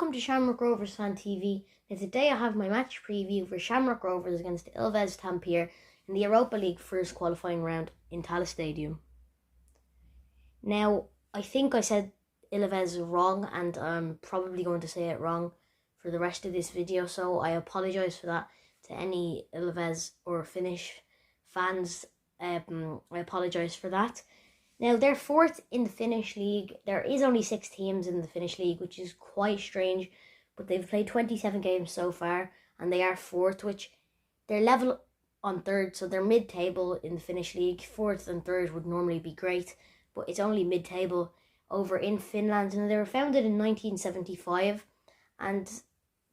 welcome to Shamrock Rovers Fan TV. Now today I have my match preview for Shamrock Rovers against Ilves Tampere in the Europa League first qualifying round in Talis Stadium. Now, I think I said Ilves wrong, and I'm probably going to say it wrong for the rest of this video, so I apologise for that to any Ilves or Finnish fans. I apologise for that. Now, they're fourth in the Finnish league. There is only 6 teams in the Finnish league, which is quite strange, but they've played 27 games so far, and they are fourth, which they're level on third, so they're mid-table in the Finnish league. Fourth and third would normally be great, but it's only mid-table over in Finland, and they were founded in 1975, and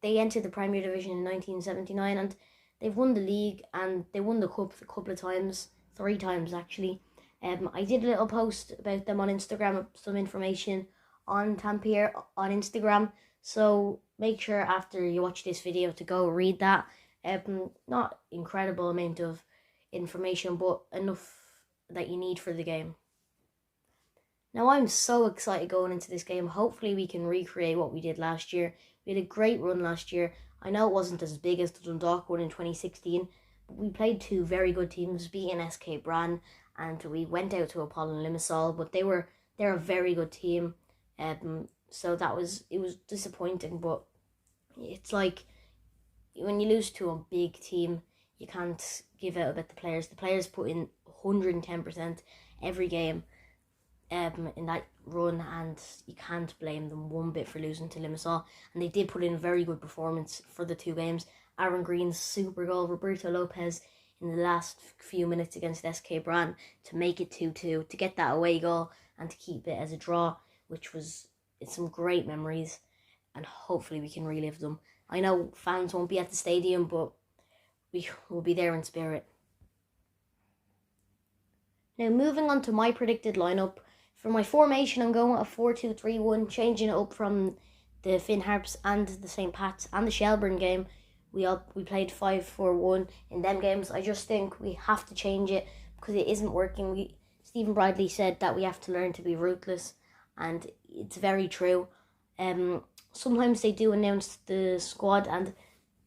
they entered the Premier Division in 1979, and they've won the league, and they won the cup a couple of times, 3 times actually. I did a little post about them on Instagram, some information on Tampere on Instagram, so make sure after you watch this video to go read that. Not incredible amount of information, but enough that you need for the game. Now, I'm so excited going into this game. Hopefully we can recreate what we did last year. We had a great run last year. I know it wasn't as big as the Dundalk one in 2016, but we played 2 very good teams, beating SK Brann, and we went out to Apollon Limassol, but they're a very good team. So it was disappointing, but it's like when you lose to a big team, you can't give out about the players. The players put in 110% every game in that run, and you can't blame them one bit for losing to Limassol. And they did put in a very good performance for the 2 games. Aaron Green's super goal, Roberto Lopez in the last few minutes against SK Brann to make it 2-2, to get that away goal and to keep it as a draw, which was some great memories, and hopefully we can relive them. I know fans won't be at the stadium, but we will be there in spirit. Now, moving on to my predicted lineup. For my formation, I'm going with a 4-2-3-1, changing it up from the Finn Harps and the St. Pat's and the Shelbourne game. We played 5-4-1 in them games. I just think we have to change it because it isn't working. Stephen Bradley said that we have to learn to be ruthless, and it's very true. Sometimes they do announce the squad, and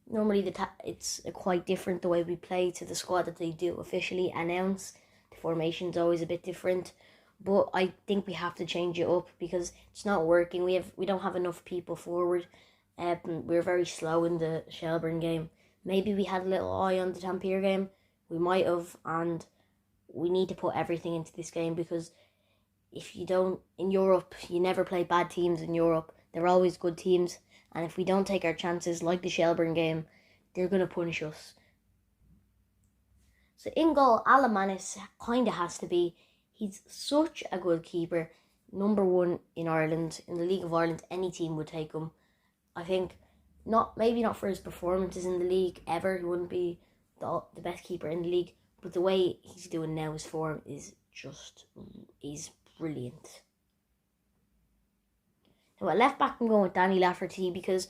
normally it's quite different the way we play to the squad that they do officially announce. The formation's always a bit different, but I think we have to change it up because it's not working. We don't have enough people forward. We were very slow in the Shelbourne game. Maybe we had a little eye on the Tampere game. We might have, and we need to put everything into this game because if you don't, in Europe, you never play bad teams in Europe. They're always good teams, and if we don't take our chances, like the Shelbourne game, they're going to punish us. So in goal, Alamanis kind of has to be. He's such a good keeper. Number 1 in Ireland, in the League of Ireland, any team would take him. I think maybe not for his performances in the league ever. He wouldn't be the best keeper in the league, but the way he's doing now, his form is he's brilliant. Now at left back, I'm going with Danny Lafferty because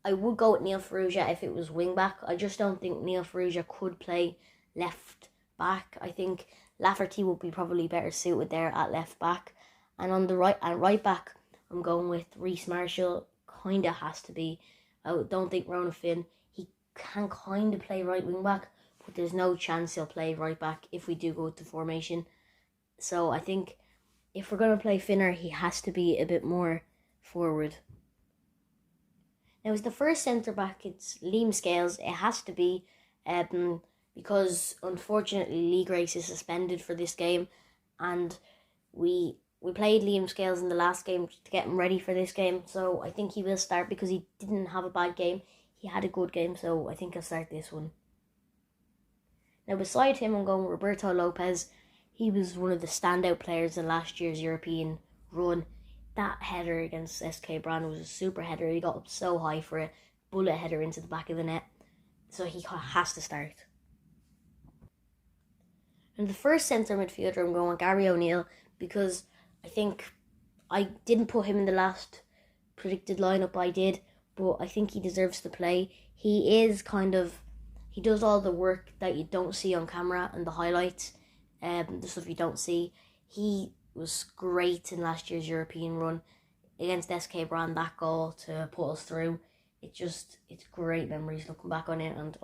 I would go with Neil Ferrugia if it was wing back. I just don't think Neil Ferrugia could play left back. I think Lafferty would be probably better suited there at left back, and on the right back, I'm going with Reece Marshall. Kinda has to be. I don't think Ronan Finn, he can kind of play right wing back, but there's no chance he'll play right back if we do go to formation. So I think if we're going to play Finner, he has to be a bit more forward. Now, as the first centre back, it's Liam Scales. It has to be because unfortunately Lee Grace is suspended for this game, and we played Liam Scales in the last game to get him ready for this game, so I think he will start because he didn't have a bad game. He had a good game, so I think I'll start this one. Now, beside him, I'm going with Roberto Lopez. He was one of the standout players in last year's European run. That header against SK Brann was a super header. He got up so high for it. Bullet header into the back of the net. So he has to start. And the first centre midfielder, I'm going with Gary O'Neill because I think I didn't put him in the last predicted lineup I did, but I think he deserves to play. He does all the work that you don't see on camera and the highlights, the stuff you don't see. He was great in last year's European run. against SK Brand, that goal to put us through. It's great memories looking back on it, and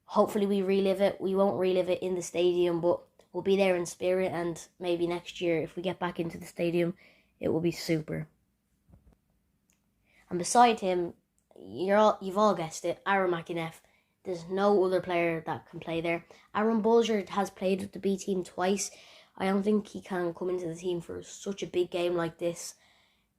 hopefully we relive it. We won't relive it in the stadium, but we'll be there in spirit, and maybe next year, if we get back into the stadium, it will be super. And beside him, you've all guessed it, Aaron McInnes. There's no other player that can play there. Aaron Bolger has played with the B team twice. I don't think he can come into the team for such a big game like this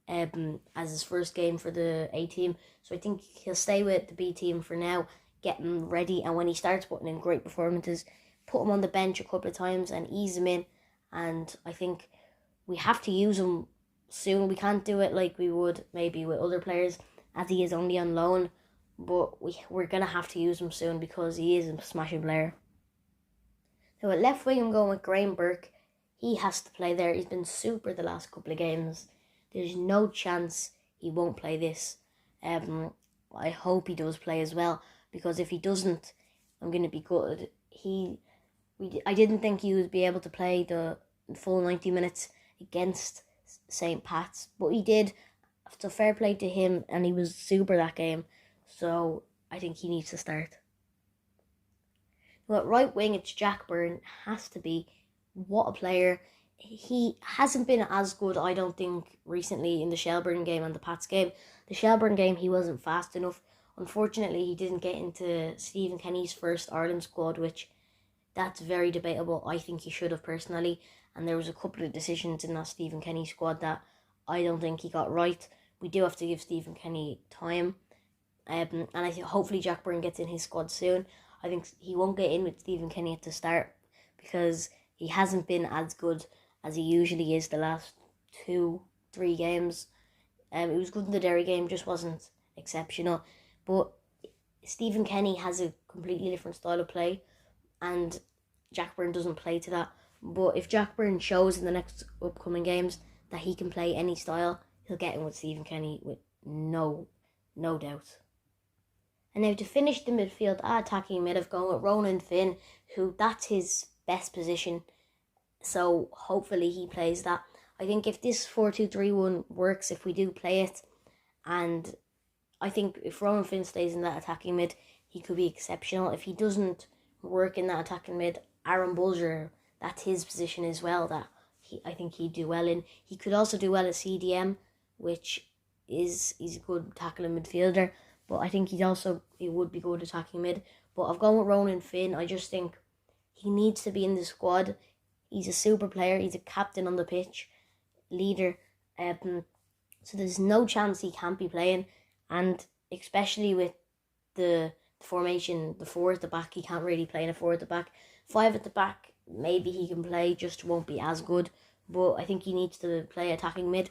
as his first game for the A team. So I think he'll stay with the B team for now, get him ready, and when he starts putting in great performances, put him on the bench a couple of times and ease him in. And I think we have to use him soon. We can't do it like we would maybe with other players, as he is only on loan, but we're going to have to use him soon because he is a smashing player. So at left wing, I'm going with Graham Burke. He has to play there. He's been super the last couple of games. There's no chance he won't play this. I hope he does play as well, because if he doesn't, I'm going to be gutted. I didn't think he would be able to play the full 90 minutes against St. Pat's, but he did. So fair play to him, and he was super that game. So I think he needs to start. Well, at right wing, it's Jack Byrne. Has to be. What a player. He hasn't been as good, I don't think, recently in the Shelbourne game and the Pats game. The Shelbourne game, he wasn't fast enough. Unfortunately, he didn't get into Stephen Kenny's first Ireland squad, which that's very debatable. I think he should have personally. And there was a couple of decisions in that Stephen Kenny squad that I don't think he got right. We do have to give Stephen Kenny time. And I think hopefully Jack Byrne gets in his squad soon. I think he won't get in with Stephen Kenny at the start because he hasn't been as good as he usually is the last 2-3 games. It was good in the Derry game, just wasn't exceptional. But Stephen Kenny has a completely different style of play, and Jack Byrne doesn't play to that. But if Jack Byrne shows in the next upcoming games that he can play any style, he'll get in with Stephen Kenny with no doubt. And now to finish the midfield, attacking mid, I've gone with Ronan Finn, who that's his best position. So hopefully he plays that. I think if this 4-2-3-1 works, if we do play it, and I think if Ronan Finn stays in that attacking mid, he could be exceptional. If he doesn't work in that attacking mid, Aaron Bolger, that's his position as well, that I think he'd do well in. He could also do well at CDM, which he's a good tackling midfielder, but I think he would be good attacking mid. But I've gone with Ronan Finn. I just think he needs to be in the squad. He's a super player. He's a captain on the pitch, leader. So there's no chance he can't be playing. And especially with the formation, the 4 at the back, he can't really play in a 4 at the back. 5 at the back, maybe he can play, just won't be as good. But I think he needs to play attacking mid.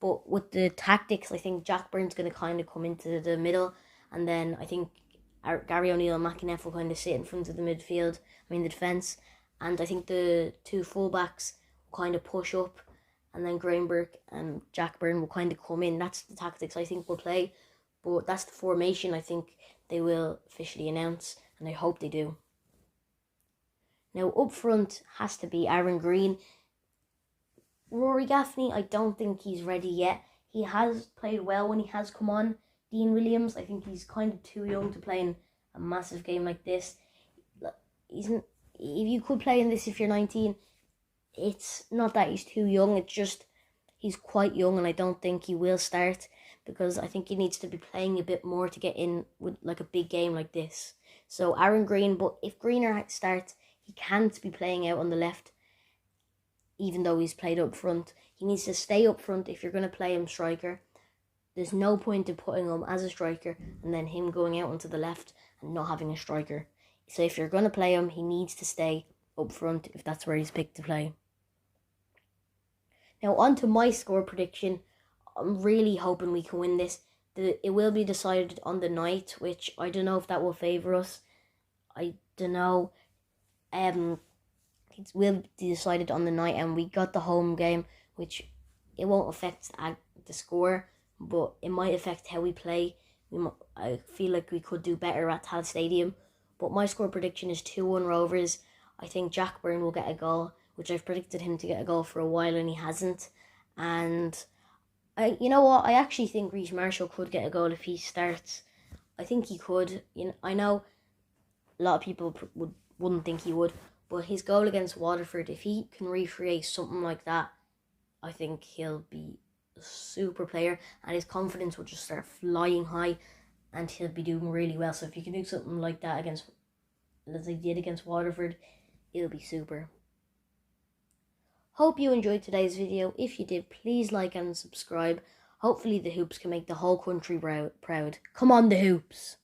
But with the tactics, I think Jack Byrne's going to kind of come into the middle. And then I think Gary O'Neill and McInnes will kind of sit in front of the the defence. And I think the 2 fullbacks will kind of push up. And then Graham Burke and Jack Byrne will kind of come in. That's the tactics I think we'll play. But that's the formation I think they will officially announce. And I hope they do. Now up front has to be Aaron Green. Rory Gaffney, I don't think he's ready yet. He has played well when he has come on. Dean Williams, I think he's kind of too young to play in a massive game like this. If you could play in this if you're 19, it's not that he's too young. It's just he's quite young, and I don't think he will start because I think he needs to be playing a bit more to get in with like a big game like this. So Aaron Green, but if Greener starts, he can't be playing out on the left. Even though he's played up front, he needs to stay up front if you're going to play him striker. There's no point in putting him as a striker and then him going out onto the left and not having a striker. So if you're going to play him, he needs to stay up front if that's where he's picked to play. Now on to my score prediction. I'm really hoping we can win this. It will be decided on the night, which I don't know if that will favour us. I don't know. It will be decided on the night, and we got the home game, which it won't affect the score, but it might affect how we play. I feel like we could do better at Tal Stadium, but my score prediction is 2-1 Rovers. I think Jack Byrne will get a goal, which I've predicted him to get a goal for a while and he hasn't, and You know what? I actually think Reece Marshall could get a goal if he starts. I think he could. I know a lot of people wouldn't think he would, but his goal against Waterford, if he can recreate something like that, I think he'll be a super player, and his confidence will just start flying high, and he'll be doing really well. So if you can do something like that as he did against Waterford, it'll be super. Hope you enjoyed today's video. If you did, please like and subscribe. Hopefully the Hoops can make the whole country proud. Come on, the Hoops!